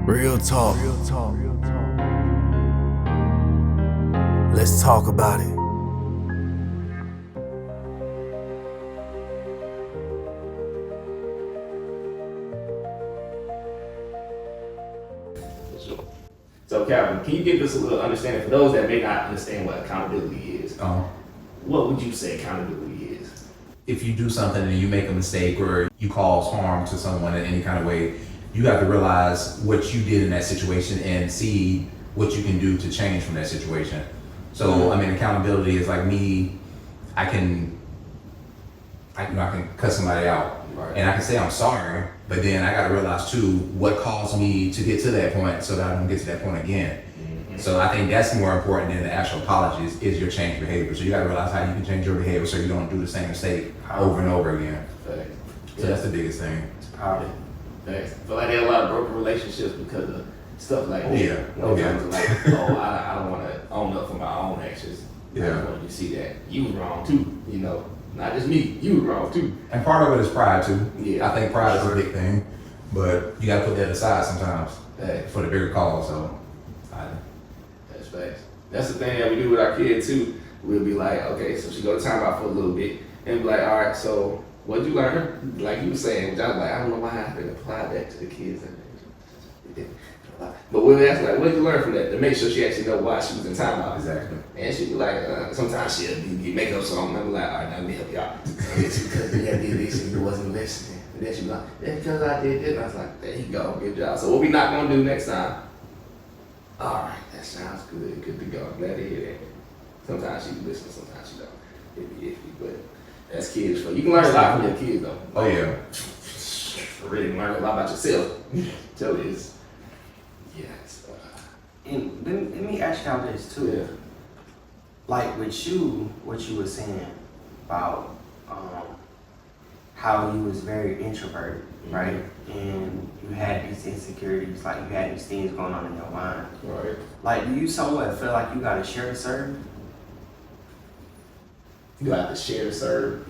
Real talk. Let's talk about it. So, Calvin, can you give us a little understanding for those that may not understand what accountability is? What would you say accountability is? If you do something and you make a mistake or you cause harm to someone in any kind of way, you have to realize what you did in that situation and see what you can do to change from that situation. So, I mean, accountability is like me. I can cut somebody out, Right. and I can say I'm sorry, but then I got to realize too what caused me to get to that point, so that I don't get to that point again. Mm-hmm. So I think that's more important than the actual apology is your change behavior. So you got to realize how you can change your behavior so you don't do the same mistake over and over again. Fact. So that's the biggest thing. It's powerful. Facts. I feel like there are a lot of broken relationships because of stuff like that. Yeah. When it comes to like, I don't want to own up for my own actions. I Yeah. just want you to see that you was wrong too. You know, not just me. You was wrong too. And part of it is pride too. Yeah. I think pride Sure. is a big thing, but you got to put that aside sometimes Facts. for the bigger cause. So, That's facts. That's the thing that we do with our kids too. We'll be like, okay, so she go to timeout for a little bit, and be like, all right, so what'd you learn? Like you were saying, which I was like, I don't know why I haven't applied that to the kids. But we'll ask like, what did you learn from that? To make sure she actually know why she was in timeout. exactly. And she'd be like, sometimes she'll make up something. I'm like, all right, now let me help y'all. It's because you did this and you wasn't listening. And then she'd be like, that's because I did this. And I was like, there you go, good job. So what we not gonna do next time? All right, that sounds good. Good to go. I'm glad to hear that. Sometimes she listens, sometimes she don't. It be iffy, but that's kids for you. Can learn a lot from your kids though. Oh yeah. Really learn a lot about yourself. Tell you this. Yes. And let me ask y'all this too. Yeah. Like with you, what you were saying about how you was very introverted, right? And you had these insecurities, like you had these things going on in your mind. Right. Like, do you somewhat feel like you gotta share the serve? You have to share, serve.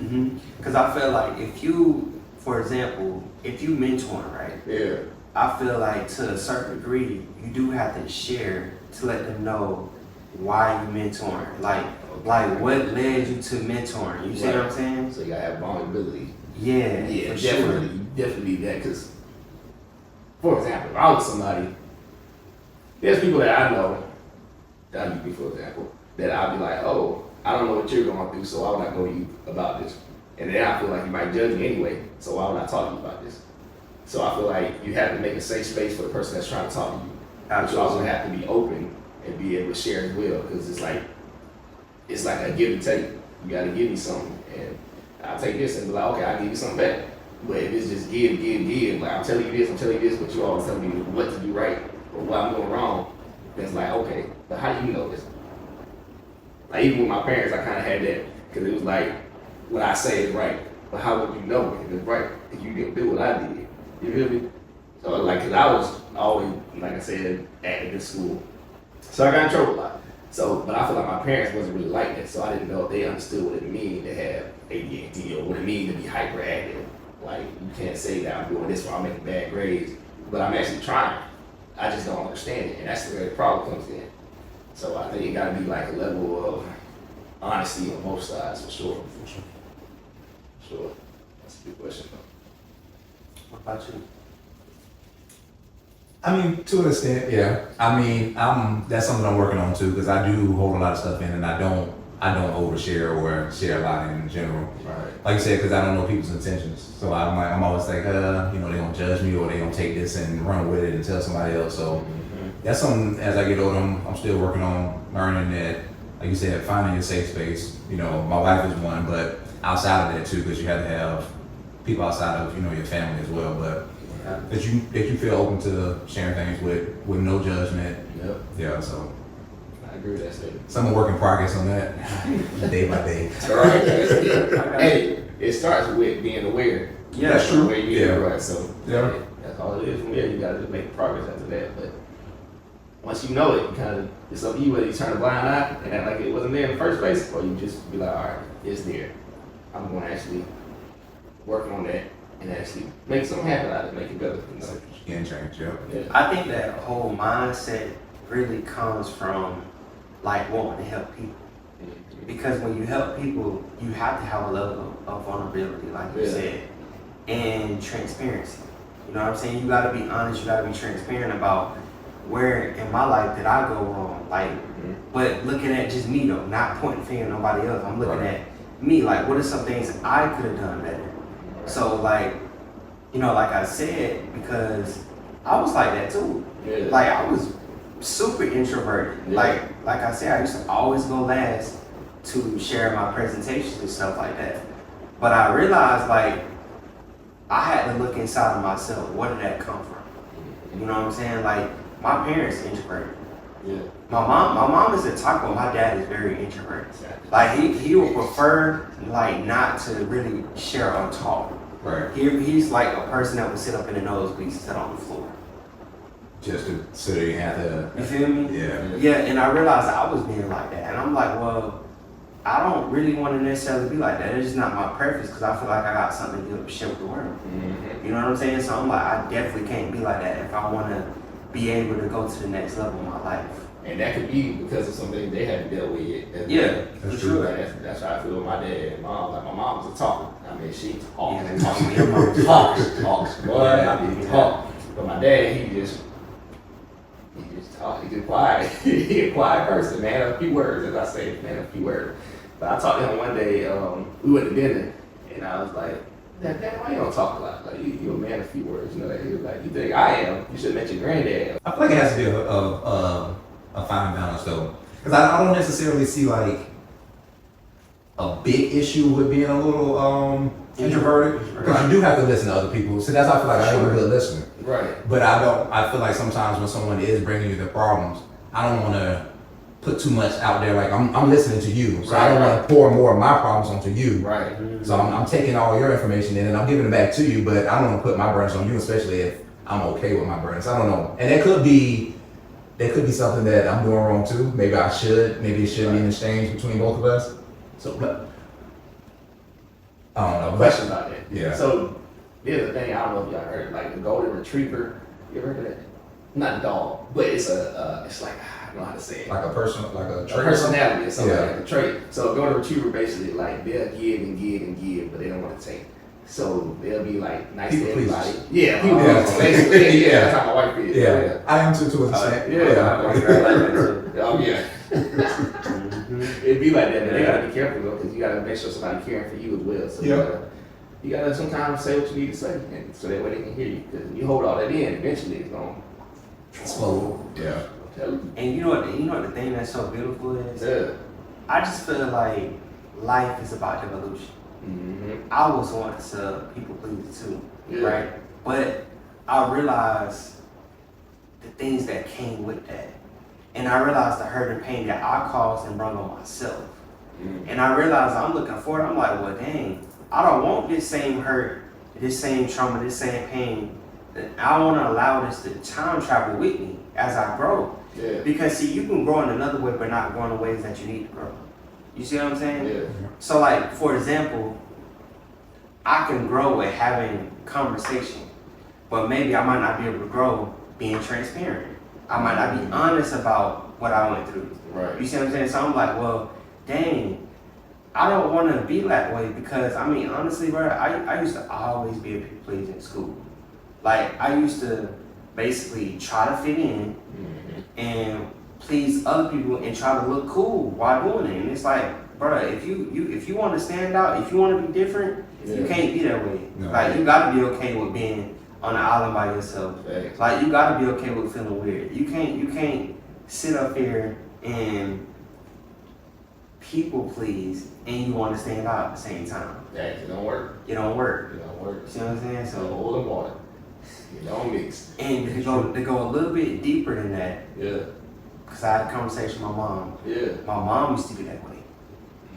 Because I feel like if you, for example, if you mentoring, right? Yeah. I feel like to a certain degree, you do have to share to let them know why you mentoring. Like what led you to mentoring. You see what I'm saying? So you gotta have vulnerability. Yeah, Yeah, for definitely, sure. definitely that. Because, for example, if I was somebody, there's people that I know, that I use me for example, that I'll be like, oh, I don't know what you're going through, so why would I go to you about this? And then I feel like you might judge me anyway, so why would I talk to you about this? So I feel like you have to make a safe space for the person that's trying to talk to you. But you also have to be open and be able to share as well, because it's like a give and take. You got to give me something, and I'll take this and be like, okay, I'll give you something back. But if it's just give, like I'm telling you this, but you always tell me what to do right or what I'm doing wrong, then it's like, okay, but how do you know this? Like even with my parents, I kind of had that, because it was like, what I say is right, but how would you know if it's right if you didn't do what I did? You feel me? So like, cause I was always, like I said, active in school, so I got in trouble a lot. So, but I feel like my parents wasn't really like that, so I didn't know if they understood what it mean to have ADHD or what it mean to be hyperactive. Like, you can't say that I'm doing this while I'm making bad grades, but I'm actually trying. I just don't understand it, and that's where the problem comes in. So I think it gotta be like a level of honesty on both sides, for sure. Sure. That's a good question though. What about you? I mean, to an extent, yeah. I mean, that's something I'm working on too, because I do hold a lot of stuff in, and I don't overshare or share a lot in general. Right. Like you said, because I don't know people's intentions. So I'm always like, they gonna judge me, or they gonna take this and run with it and tell somebody else. So that's something, as I get older, I'm still working on learning that, like you said, finding a safe space. You know, my wife is one, but outside of that too, because you have to have people outside of, your family as well. But that you feel open to sharing things with no judgment. Yep. Yeah, so I agree with that statement. some work in progress on that, day by day. All right. Hey, it starts with being aware. Yeah, that's true. Where you Yeah. right. So Yeah. that's all it is from there. You gotta just make progress after that. But once you know it, it's up to you whether you turn a blind eye and act like it wasn't there in the first place, or you just be like, all right, it's there. I'm gonna actually work on that and actually make something happen out of it, make it better. You know? Can change, yeah. I think that whole mindset really comes from like wanting to help people. Because when you help people, you have to have a level of vulnerability, like you said, and transparency. You know what I'm saying? You gotta be honest, you gotta be transparent about where in my life did I go wrong. Like, but looking at just me though, not pointing finger at nobody else. I'm looking at me, like what are some things I could have done better? So like, you know, like I said, because I was like that too. Yeah. Like I was super introverted. Yeah. Like I said, I used to always go last to share my presentations and stuff like that. But I realized like I had to look inside of myself. Where did that come from? You know what I'm saying? Like my parents are introverted. Yeah. My mom is a talker. My dad is very introverted. Like he would prefer like not to really share or talk. Right. He's like a person that would sit up in the nosebleeds and sit on the floor. Just to so that you have to. You feel me? Yeah. Yeah, and I realized I was being like that, and I'm like, well, I don't really want to necessarily be like that. It's just not my preference because I feel like I got something good to share with the world. You know what I'm saying? So I'm like, I definitely can't be like that if I want to be able to go to the next level in my life. And that could be because of something they haven't dealt with yet. Yeah, that's for true. sure. Like, that's how I feel with my dad and mom. Like my mom was a talker. I mean, she talks, Yeah, talks, your mom talks. Boy, I mean, talk. But my dad, he just talk. He just quiet. He a quiet person, man. A few words, as I say, man. A few words. But I talked to him one day. We went to dinner, and I was like, "Dad, why you don't talk a lot? Like you a man of few words. You know that." He was like, "You think I am? You should have met your granddad." I feel like it has to be a fine balance though, because I don't necessarily see like a big issue with being a little introverted. Because you do have to listen to other people. So that's why I feel like I am a good listener. Right. But I feel like sometimes when someone is bringing you the problems, I don't want to put too much out there. Like I'm listening to you, so I don't want to pour more of my problems onto you. Right. So I'm taking all your information in and I'm giving it back to you, but I don't want to put my burdens on you, especially if I'm okay with my burdens. I don't know. And there could be something that I'm doing wrong too. Maybe it should be an exchange between both of us. So, but I don't know. Question about that. Yeah. So there's a thing, I don't know if y'all heard, like a golden retriever. You ever heard of that? Not a dog, but it's it's like, I don't know how to say it. Like a person, like a A trait. personality or something, Yeah. like a trait. So a golden retriever basically like they'll give and give and give, but they don't want to take. So they'll be like nice People to everybody. pleasers. Yeah, people Yeah. pleasers, basically. Yeah, that's how my wife is. Yeah, I am too an extent. Oh yeah. Mhm. It'd be like that, but they gotta be careful though, because you gotta make sure somebody's caring for you as well. So you gotta sometimes say what you need to say, and so that way they can hear you. Because you hold all that in, eventually it's gonna Explode. Yeah. tell you. And you know what the thing that's so beautiful is? Yeah. I just feel like life is about evolution. Mm-hmm. I was once a people pleaser too, Yeah. right? But I realized the things that came with that. And I realized the hurt and pain that I caused and brought on myself. Mm-hmm. And I realized I'm looking forward, I'm like, well, dang, I don't want this same hurt, this same trauma, this same pain. I want to allow this to time travel with me as I grow. Yeah. Because see, you can grow in another way, but not grow in the ways that you need to grow. You see what I'm saying? Yeah. So like, for example, I can grow with having conversation, but maybe I might not be able to grow being transparent. I might not be honest about what I went through. Right. You see what I'm saying? So I'm like, well, dang, I don't want to be that way because, I mean, honestly, bro, I used to always be a people pleaser in school. Like, I used to basically try to fit in Mm-hmm. and please other people and try to look cool while doing it. And it's like, bro, if you want to stand out, if you want to be different, you Yeah. can't be that way. No. Like, you got to be okay with being on an island by yourself. Thanks. Like, you got to be okay with feeling weird. You can't sit up here and people please and you want to stand out at the same time. Thanks. It don't work. It don't work. It don't work. You see what I'm saying? So So, oil and water. It don't mix. and to go a little bit deeper than that, Yeah. because I had a conversation with my mom. Yeah. My mom used to be that way.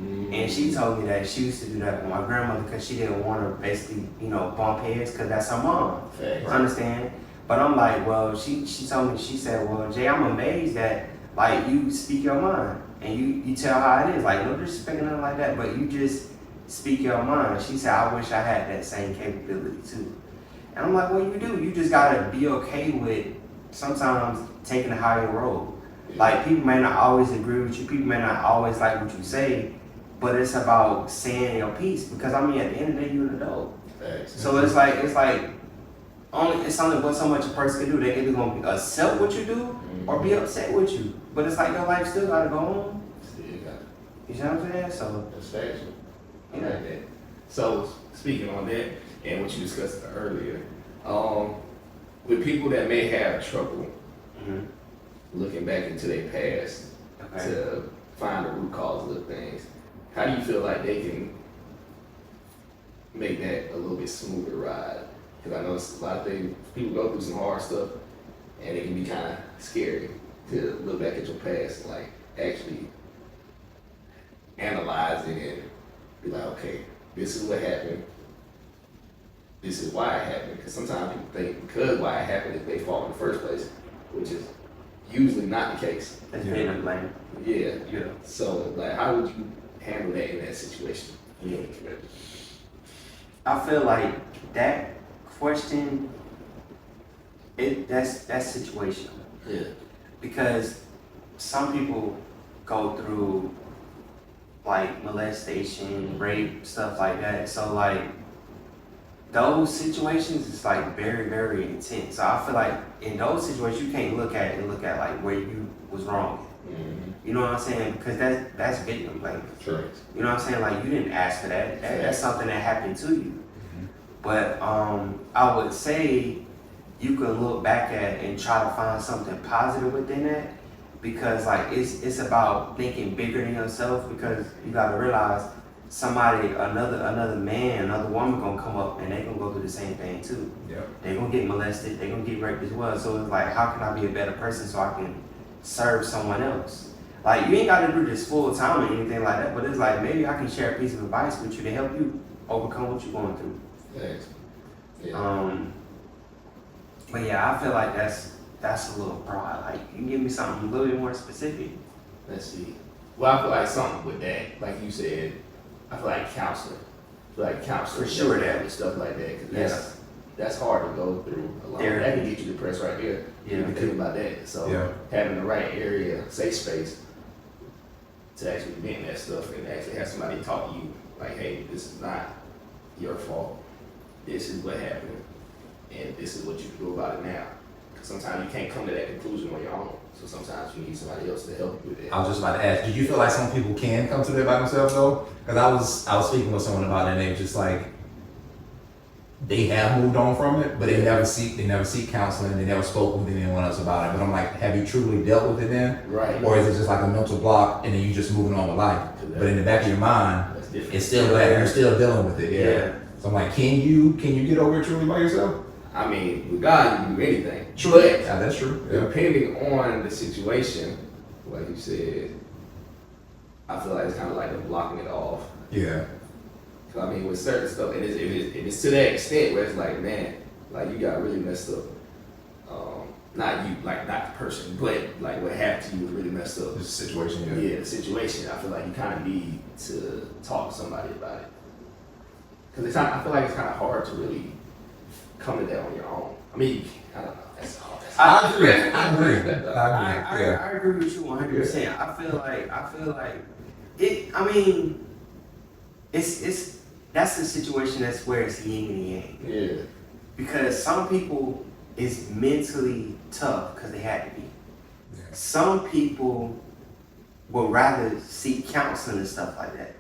Mm-hmm. And she told me that she used to do that with my grandmother because she didn't want to basically, bump heads because that's her mom. Thanks. Understand? But I'm like, well, she told me, she said, well, Jay, I'm amazed that, like, you speak your mind and you tell how it is. Like, no disrespect or nothing like that, but you just speak your mind. She said, I wish I had that same capability too. And I'm like, well, you do. You just gotta be okay with sometimes taking a higher road. Like, people may not always agree with you. People may not always like what you say, but it's about saying your piece. Because I mean, at the end of the day, you're an adult. So it's like it's only what so much a person can do. They either gonna accept what you do or be upset with you. But it's like your life still gotta go on. You know what I'm saying? So that's factual. I like that. So speaking on that and what you discussed earlier, with people that may have trouble looking back into their past to find the root causes of things, how do you feel like they can make that a little bit smoother ride? Because I know it's a lot of things, people go through some hard stuff and it can be kind of scary to look back at your past and like actually analyze it and be like, okay, this is what happened. This is why it happened. Because sometimes people think because why it happened is they fall in the first place, which is usually not the case. that's being blame. Yeah. Yeah. So like, how would you handle that in that situation? I feel like that question, that's situational. Yeah. Because some people go through like molestation, rape, stuff like that. So like those situations is like very, very intense. So I feel like in those situations you can't look at it and look at like where you was wrong. You know what I'm saying? Because that's victim blaming. Sure. You know what I'm saying? Like, you didn't ask for that. That's something that happened to you. But I would say you could look back at it and try to find something positive within that, because like it's about thinking bigger than yourself. Because you gotta realize somebody, another man, another woman gonna come up and they gonna go through the same thing too. Yeah. They gonna get molested. They gonna get raped as well. So it's like, how can I be a better person so I can serve someone else? Like, you ain't gotta do this full time or anything like that, but it's like, maybe I can share a piece of advice with you to help you overcome what you're going through. Thanks. Yeah. But yeah, I feel like that's a little broad. Like, you can give me something a little bit more specific. Let's see. Well, I feel like something with that, like you said, I feel like counseling. I feel like counseling For sure, that and stuff like that. Because that's hard to go through alone. Yeah. That can get you depressed right there. Yeah. You can think about that. So having the right area, safe space to actually vent that stuff and actually have somebody talk to you like, hey, this is not your fault. This is what happened, and this is what you can do about it now. Because sometimes you can't come to that conclusion on your own. So sometimes you need somebody else to help you with that. I was just about to ask, do you feel like some people can come to that by themselves though? Because I was speaking with someone about it, and they were just like, they have moved on from it, but they never seek counseling. They never spoke with anyone else about it. But I'm like, have you truly dealt with it then? Right. Or is it just like a mental block and then you just moving on with life? But in the back of your mind, it's still there. You're still dealing with it. Yeah. So I'm like, can you get over it truly by yourself? I mean, with God, you can do anything. True. But Yeah, that's true. Yeah. depending on the situation, like you said, I feel like it's kind of like them blocking it off. Yeah. I mean, with certain stuff, and if it's to that extent where it's like, man, like you got really messed up. Not you, like not the person, but like what happened to you was really messed up. It's a situation. Yeah, the situation. I feel like you kind of need to talk to somebody about it. Because I feel like it's kind of hard to really come to that on your own. I mean, I don't know. That's hard. I agree. I agree with you 100%. I feel like it. I mean, it's that's a situation that's where it's yin and yang. Yeah. Because some people is mentally tough because they had to be. Yeah. Some people would rather seek counseling and stuff like that,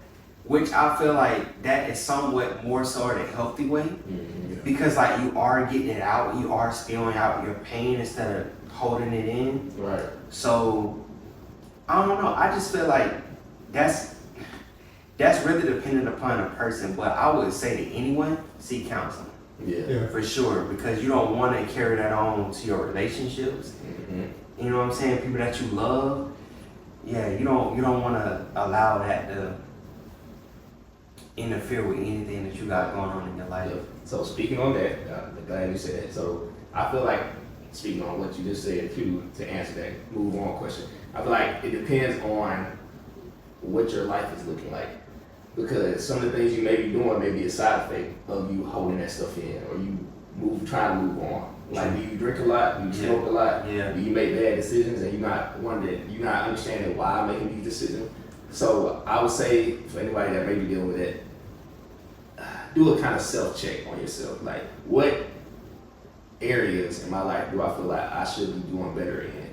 which I feel like that is somewhat more so the healthy way. Mm-hmm. Because like you are getting it out, you are spewing out your pain instead of holding it in. Right. So I don't know. I just feel like that's really dependent upon a person. But I would say to anyone, seek counseling. Yeah. For sure, because you don't want to carry that on to your relationships. Mm-hmm. You know what I'm saying? People that you love. Yeah, you don't want to allow that to interfere with anything that you got going on in your life. Yeah. So speaking on that, I'm glad you said that. So I feel like speaking on what you just said too, to answer that move on question, I feel like it depends on what your life is looking like. because some of the things you may be doing may be a side effect of you holding that stuff in, or you trying to move on. Like, do you drink a lot? Do you smoke a lot? Yeah. Do you make bad decisions and you're not understanding why I'm making these decisions? So I would say for anybody that may be dealing with that, do a kind of self-check on yourself. Like, what areas in my life do I feel like I should be doing better in?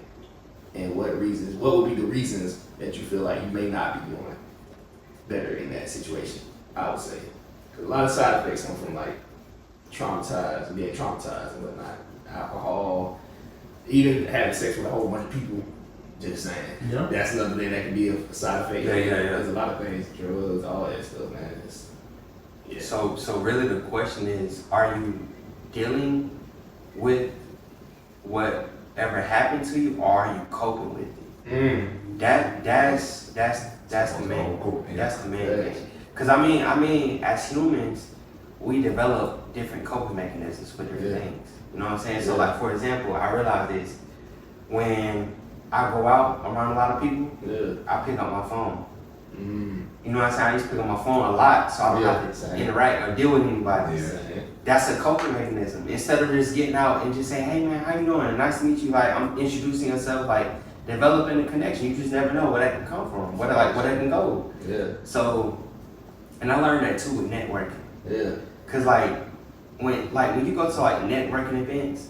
And what would be the reasons that you feel like you may not be doing better in that situation, I would say. 'Cause a lot of side effects come from like being traumatized and whatnot. Alcohol, even having sex with a whole bunch of people, just saying. Yeah. That's another thing that can be a side effect. Yeah. There's a lot of things, drugs, all that stuff, man. Yeah. So really the question is, are you dealing with whatever happened to you, or are you coping with it? That's the main. That's the main thing. Because I mean, as humans, we develop different coping mechanisms with different things. You know what I'm saying? So like, for example, I realize this when I go out around a lot of people, I pick up my phone. You know what I'm saying? I used to pick up my phone a lot, so I don't have to interact or deal with anybody. That's a coping mechanism. Instead of just getting out and just saying, "Hey man, how you doing? Nice to meet you." Like, I'm introducing yourself, like developing a connection. You just never know where that can come from, where that can go. Yeah. So, and I learned that too with networking. Yeah. Cause when you go to like networking events,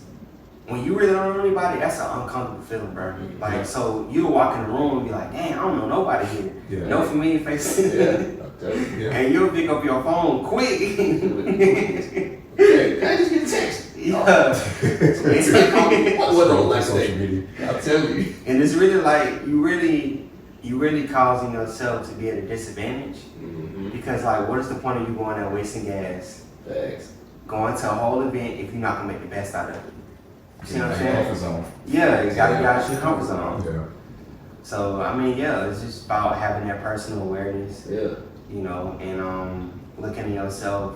when you really don't know anybody, that's an uncomfortable feeling, bro. Like, so you'll walk in the room and be like, "Damn, I don't know nobody here." Yeah. No familiar faces. Yeah. And you'll pick up your phone quick. Hey, can I just get a text? Yeah. What on like social media? I'll tell you. And it's really like you really causing yourself to be at a disadvantage. Because like, what is the point of you going there wasting gas? Thanks. Going to a whole event if you're not gonna make the best out of it. You see what I'm saying? Comfort zone. Yeah, you gotta get out of your comfort zone. Yeah. So I mean, yeah, it's just about having that personal awareness. Yeah. You know, and looking at yourself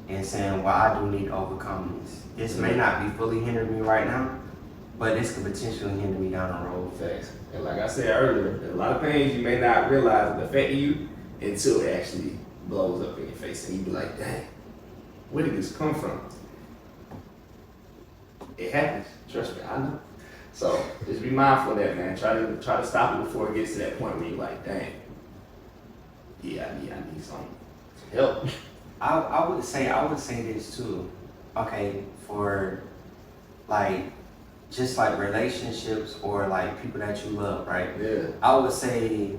and saying, "Well, I do need to overcome this. This may not be fully hindering me right now, but this could potentially hinder me down the road." Thanks. And like I said earlier, a lot of things you may not realize will affect you until it actually blows up in your face, and you be like, "Dang, where did this come from?" It happens. Trust me, I know. So just be mindful of that, man. Try to stop it before it gets to that point where you're like, "Dang, yeah, I need some help." I would say this too. Okay, for like just like relationships or like people that you love, right? Yeah. I would say,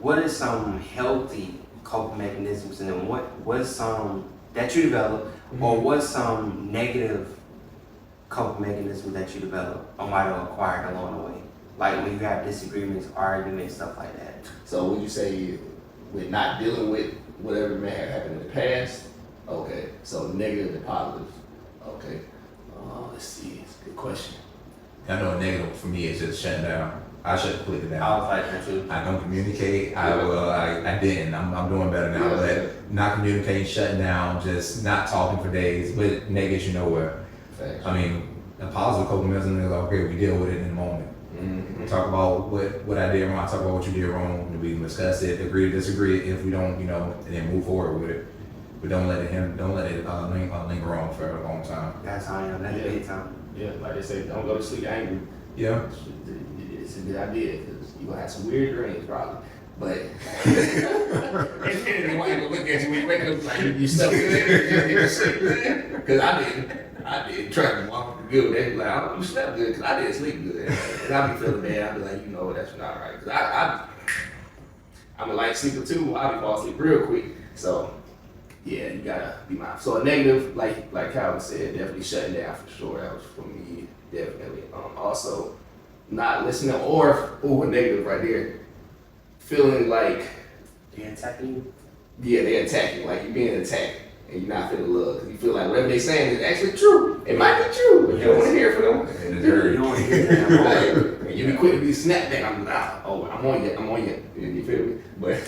what is some healthy coping mechanisms, and then what's some that you develop, or what's some negative coping mechanisms that you develop or might have acquired along the way? Like when you have disagreements, arguments, stuff like that. So would you say with not dealing with whatever may have happened in the past? Okay. So negative and positive. Okay. Let's see. It's a good question. I know a negative for me is just shutting down. I shut completely down. I was like that too. I don't communicate. I didn't. I'm doing better now. Yeah. But not communicating, shutting down, just not talking for days, but it may get you nowhere. Thanks. I mean, a positive coping mechanism is okay, we deal with it in the moment. We talk about what I did wrong, I talk about what you did wrong, and we can discuss it, agree to disagree if we don't, and then move forward with it. But don't let it linger on for a long time. That's how I am. That's big time. Yeah, like they say, don't go to sleep angry. Yeah. It's a good idea because you're going to have some weird dreams probably. But and then they want to look at you when you wake up like you stuck in there. Because I did. Try to walk good. They be like, "Oh, you slept good," because I didn't sleep good. And I be feeling bad. I be like, that's not right. Because I'm a light sleeper too. I be fall asleep real quick. So yeah, you gotta be mindful. So a negative, like Calvin said, definitely shutting down for sure. That was for me, definitely. Also, not listening or a negative right there. Feeling like They attacking you? yeah, they're attacking. Like you're being attacked and you're not feeling love because you feel like whatever they're saying is actually true. It might be true, but you don't want to hear from them. You don't want to hear that. And you be quick to be snapped back. I'm on you. You feel me? But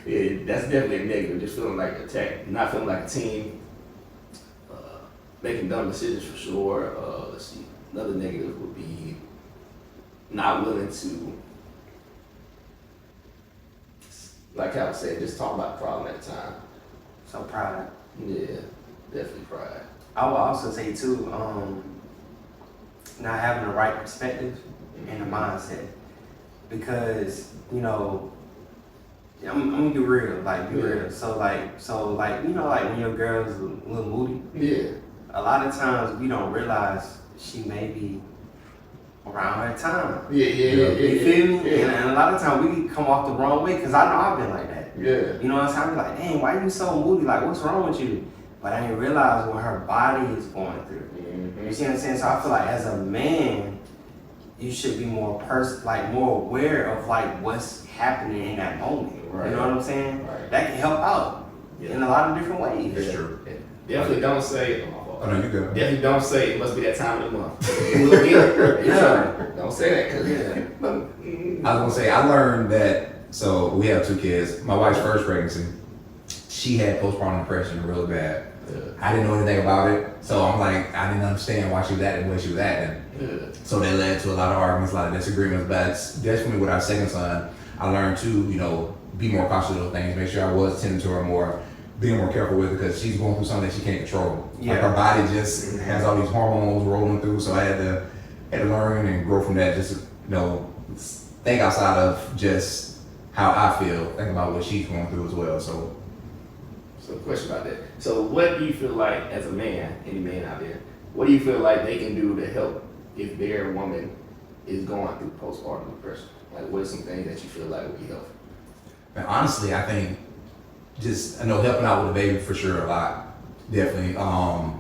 yeah, that's definitely a negative. Just feeling like attacked, not feeling like a team, making dumb decisions for sure. Let's see. Another negative would be not willing to like Cal said, just talk about the problem at the time. So pride. Yeah, definitely pride. I would also say too, not having the right perspective and the mindset, because you know, I'm gonna be real, like be real. So like you know, like when your girl's a little moody, Yeah. a lot of times we don't realize she may be around her time. Yeah. You feel me? Yeah. And a lot of times we can come off the wrong way, because I know I've been like that. Yeah. You know what I'm saying? I be like, dang, why you so moody? Like, what's wrong with you? But I didn't realize what her body is going through. You see what I'm saying? So I feel like as a man, you should be more more aware of like what's happening in that moment. Right. You know what I'm saying? Right. That can help out in a lot of different ways. That's true. Definitely don't say. Oh no, you good. Definitely don't say it must be that time of the month. We'll get it. Yeah. Don't say that. I was gonna say I learned that. So we have 2 kids. My wife's first pregnancy, she had postpartum depression really bad. I didn't know anything about it, so I'm like, I didn't understand why she was acting the way she was acting. So that led to a lot of arguments, a lot of disagreements. But definitely with our second son, I learned to, you know, be more cautious of those things, make sure I was tending to her more, being more careful with her, because she's going through something that she can't control. Yeah. Like her body just has all these hormones rolling through, so I had to learn and grow from that. Just, you know, think outside of just how I feel, think about what she's going through as well. So question about that. So what do you feel like as a man, any man out there, what do you feel like they can do to help if their woman is going through postpartum depression? Like what are some things that you feel like would be helpful? and honestly, I think I know helping out with the baby for sure a lot. Definitely. I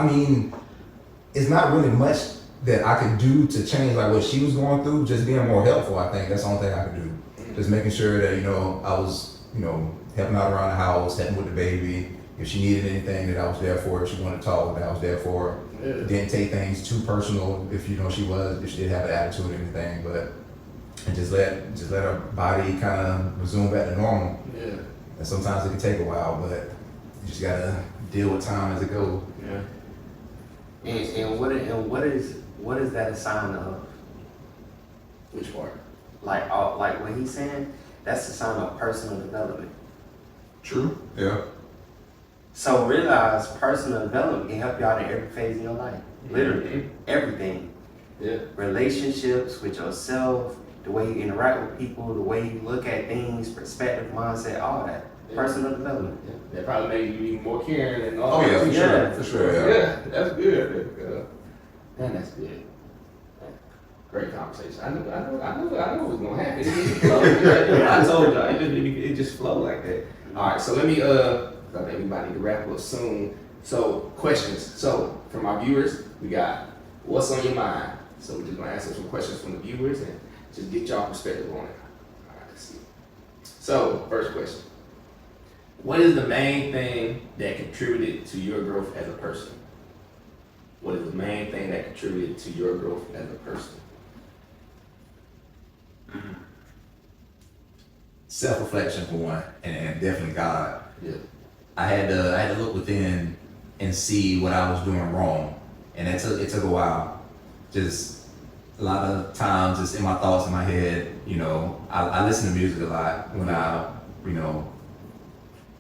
mean, it's not really much that I could do to change like what she was going through. Just being more helpful, I think that's the only thing I could do. Just making sure that, you know, I was, you know, helping out around the house, helping with the baby. If she needed anything, that I was there for her. If she wanted to talk, that I was there for her. Yeah. Didn't take things too personal if, you know, if she did have an attitude or anything, but and just let her body kind of resume back to normal. Yeah. And sometimes it can take a while, but you just gotta deal with time as it goes. Yeah. And what is that a sign of? Which part? Like what he's saying, that's a sign of personal development. True. Yeah. So realize personal development can help you out in every phase of your life. Literally, everything. Yeah. Relationships with yourself, the way you interact with people, the way you look at things, perspective, mindset, all that. Yeah. Personal development. Yeah. That probably made you even more caring and all Oh yeah, that. for sure. For sure. Yeah. Yeah, that's good. Man, that's good. Great conversation. I knew it was gonna happen. It just flowed. I told y'all, it just flowed like that. All right, so let me I think we might need to wrap up soon. So questions. So from our viewers, we got what's on your mind. So we're just gonna answer some questions from the viewers and just get y'all perspective on it. All right, let's see. So first question: what is the main thing that contributed to your growth as a person? What is the main thing that contributed to your growth as a person? Self-reflection for one, and definitely God. Yeah. I had to look within and see what I was doing wrong, and it took a while. Just a lot of times, just in my thoughts in my head, you know, I listen to music a lot when I, you know,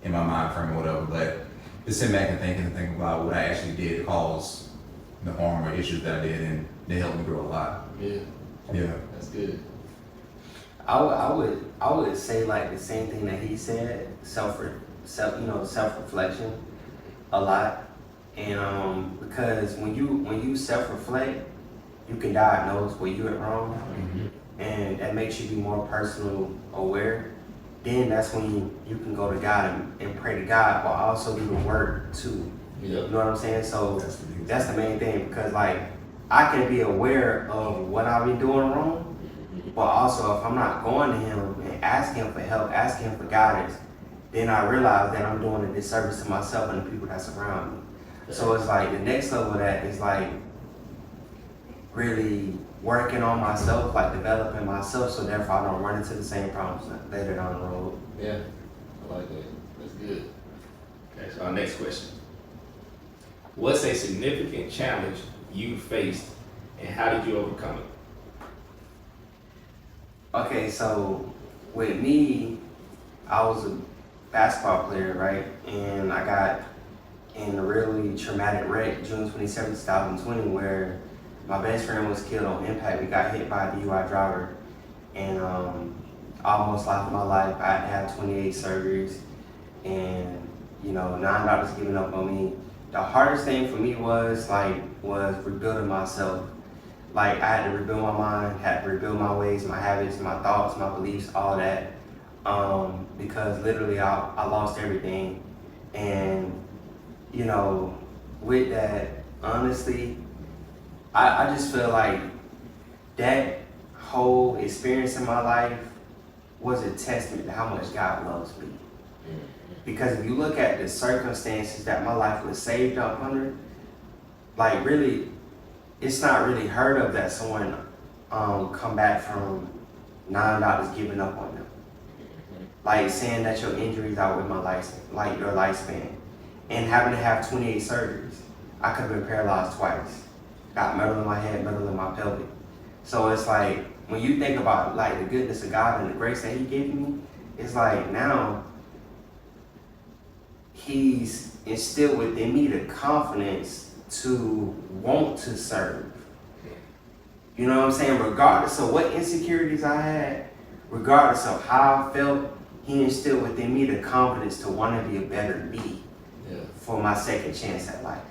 in my mind frame or whatever. But just sitting back and thinking about what I actually did to cause the harm or issues that I did, and they helped me grow a lot. Yeah. Yeah. That's good. I would say like the same thing that he said, self-reflection a lot. And because when you self-reflect, you can diagnose where you went wrong, and that makes you be more personal aware. Then that's when you can go to God and pray to God, but also do the work too. Yeah. You know what I'm saying? So that's the main thing, because like I can be aware of what I've been doing wrong, but also if I'm not going to him and asking him for help, asking him for guidance, then I realize that I'm doing a disservice to myself and the people that's around me. So it's like the next level of that is like really working on myself, like developing myself, so therefore I don't run into the same problems later down the road. Yeah. I like that. That's good. Okay, so our next question. What's a significant challenge you faced and how did you overcome it? Okay, so with me, I was a basketball player, right? And I got in a really traumatic wreck, June 27, 2020, where my best friend was killed on impact. We got hit by a DUI driver, and almost lost my life. I had to have 28 surgeries, and 9 doctors giving up on me. The hardest thing for me was rebuilding myself. Like, I had to rebuild my mind, had to rebuild my ways, my habits, my thoughts, my beliefs, all that. Because literally I lost everything. And, with that, honestly, I just feel like that whole experience in my life was a testament to how much God loves me. Because if you look at the circumstances that my life was saved up under, like, really, it's not really heard of that someone come back from 9 doctors giving up on them. Like, saying that your injuries outweigh your lifespan, and having to have 28 surgeries. I could have been paralyzed twice. Got metal in my head, metal in my pelvic. So it's like, when you think about like the goodness of God and the grace that He gave me, it's like now He's instilled within me the confidence to want to serve. You know what I'm saying? Regardless of what insecurities I had, regardless of how I felt, He instilled within me the confidence to want to be a better me for my second chance at life.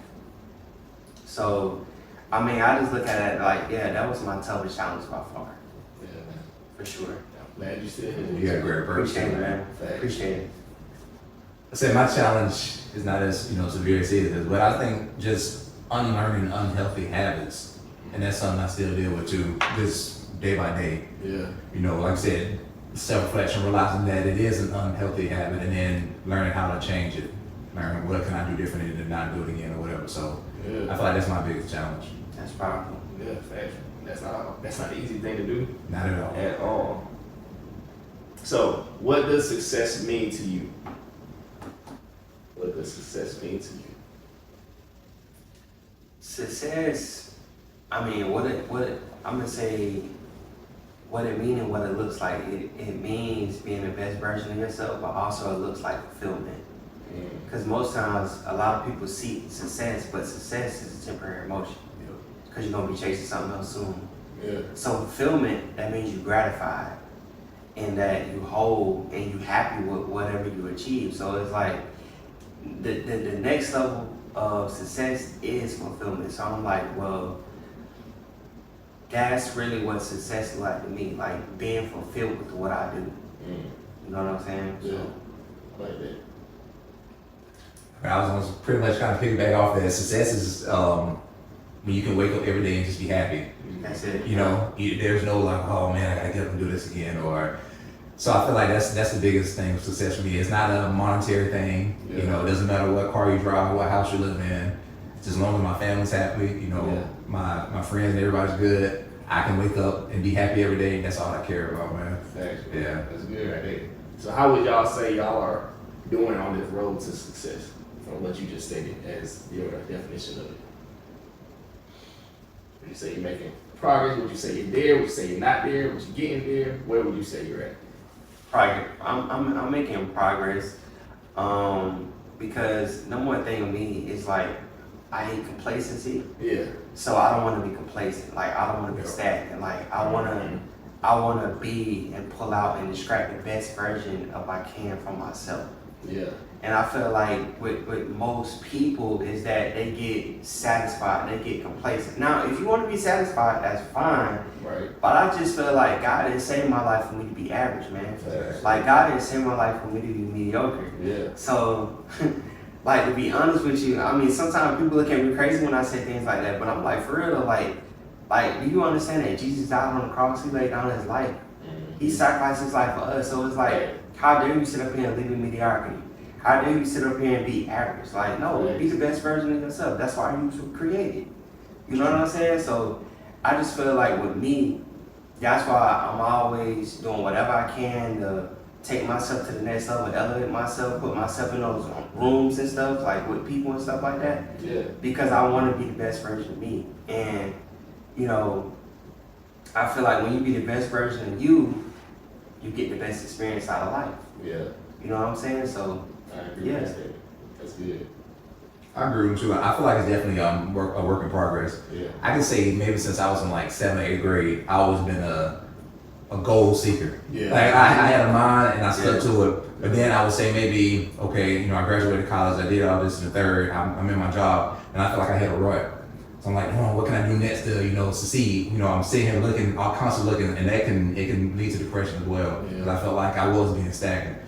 So, I mean, I just look at it like, that was my toughest challenge by far. Yeah, man. For sure. I'm glad you still here. You got a great person. Appreciate it, man. Appreciate it. I say my challenge is not as severe as it is, but I think just unlearning unhealthy habits, and that's something I still deal with too, just day by day. Yeah. Like I said, self-reflection, realizing that it is an unhealthy habit, and then learning how to change it. Learning what can I do differently to not do it again or whatever. So I feel like that's my biggest challenge. That's powerful. Yeah, fact. That's not an easy thing to do. Not at all. At all. So, what does success mean to you? What does success mean to you? Success, I mean, I'm gonna say what it means and what it looks like. It means being the best version of yourself, but also it looks like fulfillment. Because most times, a lot of people seek success, but success is a temporary emotion. Because you're gonna be chasing something else soon. Yeah. So fulfillment, that means you gratified, and that you whole and you happy with whatever you achieve. So it's like the next level of success is fulfillment. So I'm like, well, that's really what success is like to me, like being fulfilled with what I do. You know what I'm saying? Yeah. I like that. I was going to pretty much kind of piggyback off that. Success is when you can wake up every day and just be happy. That's it. There's no like, oh man, I gotta get up and do this again, or so I feel like that's the biggest thing of success for me. It's not a monetary thing. Yeah. It doesn't matter what car you drive, what house you live in. Just as long as my family's happy, my friends and everybody's good, I can wake up and be happy every day. That's all I care about, man. Thanks. Yeah. That's good right there. So how would y'all say y'all are doing on this road to success from what you just stated as your definition of it? Would you say you're making progress? Would you say you're there? Would you say you're not there? Would you getting there? Where would you say you're at? Progress. I'm making progress. Because number one thing with me is like I hate complacency. Yeah. So I don't want to be complacent. Like I don't want to be stagnant. Like I want to be and pull out and extract the best version of I can from myself. Yeah. And I feel like with most people is that they get satisfied, they get complacent. Now, if you want to be satisfied, that's fine. Right. But I just feel like God didn't save my life for me to be average, man. Facts. Like God didn't save my life for me to be mediocre. Yeah. So, like to be honest with you, I mean, sometimes people look at me crazy when I say things like that, but I'm like, for real though, like, do you understand that Jesus died on the cross? He laid down his life. He sacrificed his life for us. So it's like, how dare you sit up here and live in mediocrity? How dare you sit up here and be average? Like, no, be the best version of yourself. That's why you were created. You know what I'm saying? So I just feel like with me, that's why I'm always doing whatever I can to take myself to the next level, elevate myself, put myself in those rooms and stuff, like with people and stuff like that. Yeah. Because I want to be the best version of me. And, I feel like when you be the best version of you you get the best experience out of life. Yeah. You know what I'm saying? So I agree with that. That's good. I agree with you. I feel like it's definitely a work in progress. Yeah. I can say maybe since I was in like 7th or 8th grade, I always been a goal seeker. Yeah. Like I had a mind and I stuck to it. But then I would say maybe, okay, you know, I graduated college, I did all this in the 3rd, I'm in my job, and I feel like I hit a rut. So I'm like, oh, what can I do next to, you know, succeed? You know, I'm sitting here looking, I'm constantly looking, and it can lead to depression as well. Because I felt like I was being stagnant.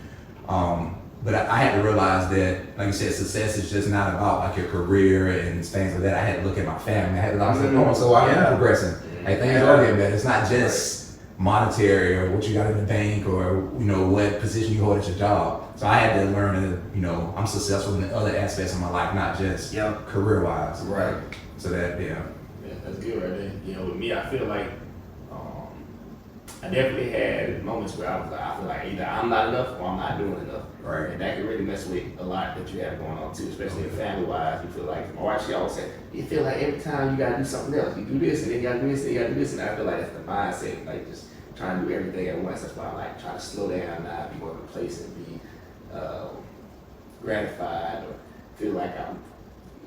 But I had to realize that, like you said, success is just not about like your career and things like that. I had to look at my family. I had to I was like, oh, so I am progressing. Like things are getting better. It's not just monetary or what you got in the bank or, you know, what position you hold at your job. So I had to learn that, you know, I'm successful in other aspects of my life, not just career-wise. Right. So that, Yeah, that's good right there. You know, with me, I feel like I definitely had moments where I feel like either I'm not enough or I'm not doing enough. Right. And that can really mess with a lot that you have going on too, especially family-wise. You feel like, my wife, she always said, you feel like every time you gotta do something else. You do this and then you gotta do this and you gotta do this. And I feel like that's the mindset, like just trying to do everything at once. That's why I'm like trying to slow down, not be more complacent, be gratified or feel like I'm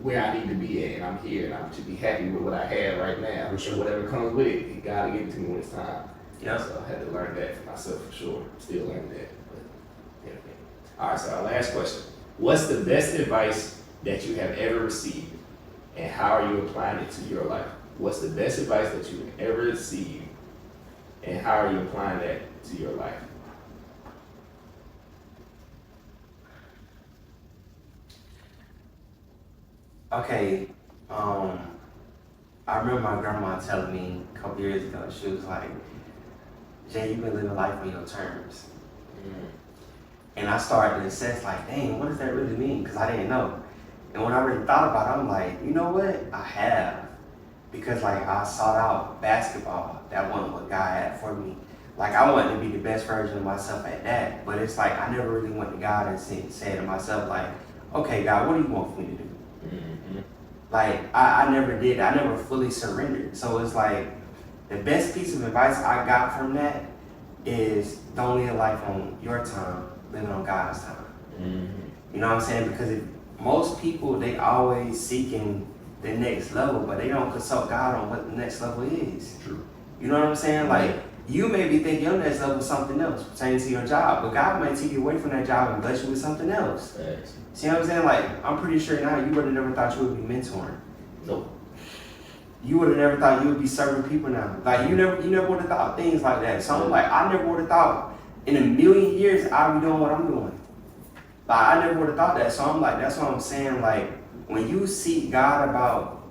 where I need to be at and I'm here and I should be happy with what I have right now. For sure. Whatever comes with it, you gotta give it to me when it's time. Yeah. So I had to learn that for myself for sure. Still learning that. But yeah. All right, so our last question. What's the best advice that you have ever received and how are you applying it to your life? What's the best advice that you've ever received and how are you applying that to your life? Okay, I remember my grandma telling me a couple years ago, she was like, Jay, you've been living life on your terms. And I started to assess like, dang, what does that really mean? Because I didn't know. And when I really thought about it, I'm like, you know what? I have. Because like I sought out basketball. That wasn't what God had for me. Like I wanted to be the best version of myself at that. But it's like I never really went to God and said to myself like, okay, God, what do you want for me to do? Like I never did. I never fully surrendered. So it's like the best piece of advice I got from that is don't live life on your time, live it on God's time. You know what I'm saying? Because if most people, they always seeking the next level, but they don't consult God on what the next level is. True. You know what I'm saying? Like you may be thinking your next level is something else pertaining to your job, but God might take you away from that job and bless you with something else. Thanks. See what I'm saying? Like I'm pretty sure now you would have never thought you would be mentoring. Nope. You would have never thought you would be serving people now. Like you never would have thought things like that. So I'm like, I never would have thought in a million years I'd be doing what I'm doing. Like I never would have thought that. So I'm like, that's what I'm saying. Like when you seek God about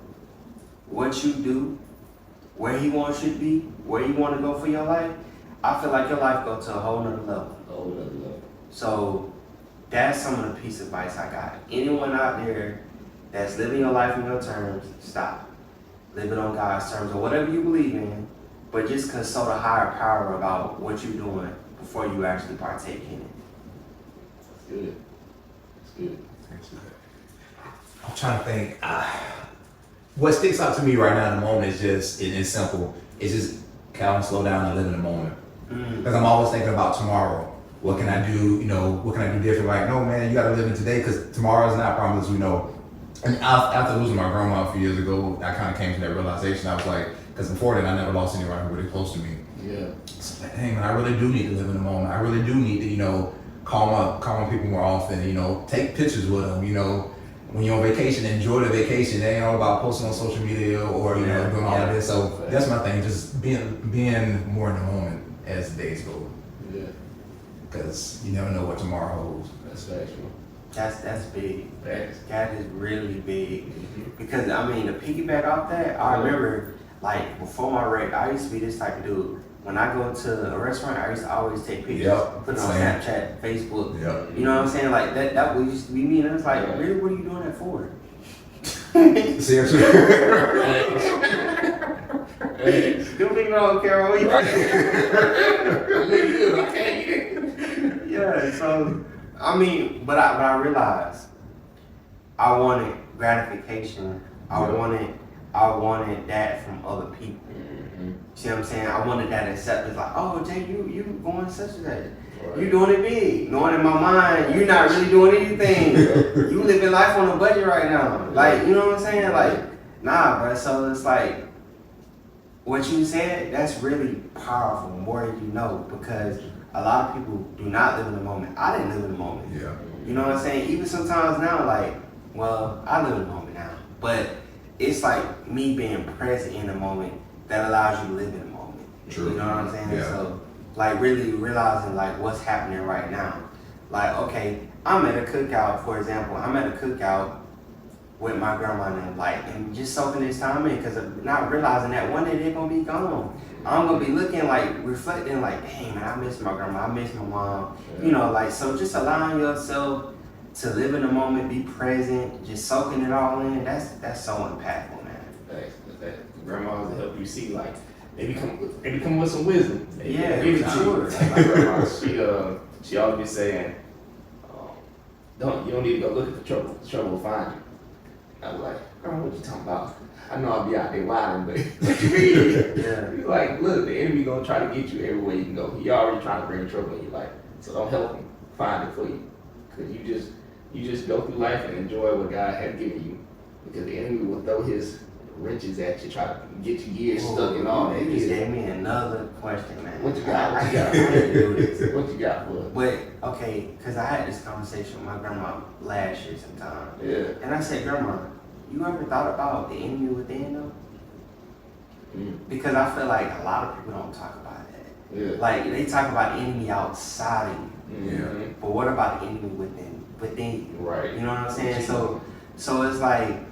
what you do, where He wants you to be, where you want to go for your life, I feel like your life goes to a whole nother level. So that's some of the piece of advice I got. Anyone out there that's living your life on your terms, stop. Live it on God's terms or whatever you believe in, but just consult a higher power about what you're doing before you actually partake in it. That's good. That's good. I'm trying to think. What sticks out to me right now in the moment is just, it's simple. It's just, Calvin, slow down and live in the moment. Because I'm always thinking about tomorrow. What can I do? You know, what can I do different? Like, no, man, you got to live in today because tomorrow is not promised, you know. And after losing my grandma a few years ago, I kind of came to that realization. I was like, because before that, I never lost anyone really close to me. Yeah. So like, dang, man, I really do need to live in the moment. I really do need to, you know, call my people more often. You know, take pictures with them. You know, when you're on vacation, enjoy the vacation. It ain't all about posting on social media or you know doing all of this. So that's my thing. Just being more in the moment as the days go. Yeah. Because you never know what tomorrow holds. That's factual. That's big. Facts. That is really big. Because I mean, to piggyback off that, I remember like before my wreck, I used to be this type of dude. When I go to a restaurant, I used to always take pictures, put it on Snapchat, Facebook. Yep. You know what I'm saying? Like that was used to be me, and I was like, really, what are you doing that for? Seriously. Don't think I don't care what you Yeah, so I mean, but I realized I wanted gratification. I wanted I wanted that from other people. See what I'm saying? I wanted that acceptance, like, oh, Jay, you going such and such. You doing it big. Knowing in my mind, you're not really doing anything. You living life on a budget right now. Like, you know what I'm saying? Like, nah, bro. So it's like, what you said, that's really powerful, more than you know, because a lot of people do not live in the moment. I didn't live in the moment. Yeah. You know what I'm saying? Even sometimes now, like, well, I live in the moment now, but it's like me being present in the moment that allows you to live in the moment. True. You know what I'm saying? Yeah. So, like, really realizing, like, what's happening right now. Like, okay, I'm at a cookout, for example. I'm at a cookout with my grandma and just soaking this time in, because I'm not realizing that one day they're going to be gone. I'm going to be looking, like, reflecting, like, dang, man, I miss my grandma, I miss my mom. Yeah. You know, like, so just allowing yourself to live in the moment, be present, just soaking it all in, that's so impactful, man. Thanks. Grandmas help you see, like, they come with some wisdom. Yeah, for sure. Like my grandma, she always be saying, you don't need to go look at the trouble. The trouble will find you. I was like, Grandma, what you talking about? I know I'll be out there wilding, but what you mean? Yeah. He's like, look, the enemy gonna try to get you everywhere you can go. He already trying to bring trouble in your life. So don't help him find it for you. Cause you just go through life and enjoy what God has given you. Because the enemy will throw his wrenches at you, try to get your gears stuck and all that. You just gave me another question, man. What you got? I didn't do this. What you got for us? But, okay, because I had this conversation with my grandma last year sometime. Yeah. And I said, Grandma, you ever thought about the enemy within, though? Because I feel like a lot of people don't talk about that. Yeah. Like, they talk about the enemy outside of you. Yeah. But what about the enemy within you? Right. You know what I'm saying? So it's like,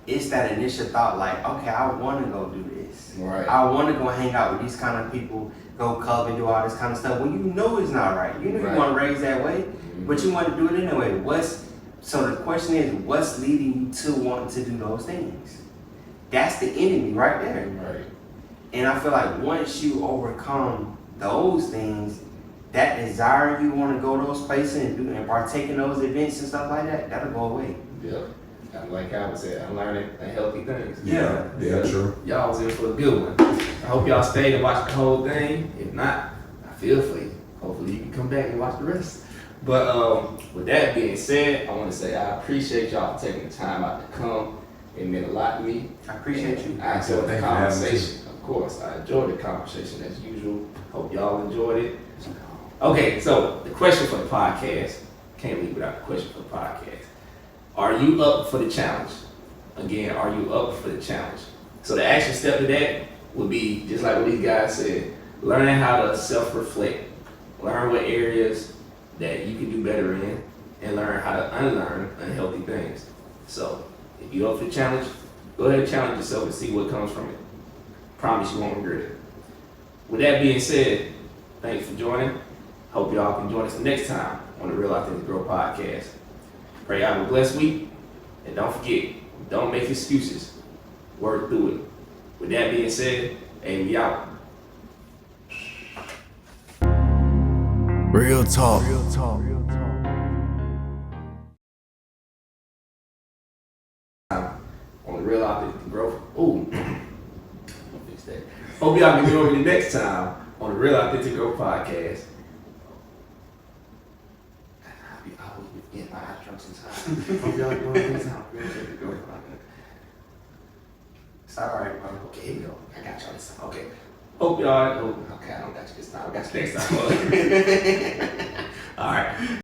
it's that initial thought, like, okay, I want to go do this. Right. I want to go hang out with these kind of people, go club and do all this kind of stuff. When you know it's not right. You know you want to raise that way, but you want to do it anyway. So the question is, what's leading you to wanting to do those things? That's the enemy right there. Right. And I feel like once you overcome those things, that desire you want to go those places and partake in those events and stuff like that, that'll go away. Yep. Like I said, I'm learning healthy things. Yeah. Yeah, true. Y'all was in for a good one. I hope y'all stayed and watched the whole thing. If not, I feel for you. Hopefully you can come back and watch the rest. But with that being said, I want to say I appreciate y'all for taking the time out to come. It meant a lot to me. I appreciate you. I enjoyed the conversation. Of course, I enjoyed the conversation as usual. Hope y'all enjoyed it. Okay, so the question for the podcast, can't leave without the question for the podcast. Are you up for the challenge? Again, are you up for the challenge? So the action step to that would be, just like what these guys said, learning how to self-reflect. Learn what areas that you can do better in, and learn how to unlearn unhealthy things. So if you're up for the challenge, go ahead and challenge yourself and see what comes from it. Promise you won't regret it. With that being said, thanks for joining. Hope y'all can join us next time on the Real Authentic Grow Podcast. Pray you have a blessed week, and don't forget, don't make excuses. Work through it. With that being said, hey, we out. Real talk. On the Real Authentic Growth. Ooh. I'll fix that. Hope y'all can join me next time on the Real Authentic Growth Podcast. I always get my eye drunk sometimes. Hope y'all join me next time. Real Authentic Growth Podcast. It's alright, bro. Okay, here we go. I got y'all this time. Okay. Hope y'all. Okay, I don't got you this time. I got you next time. All right.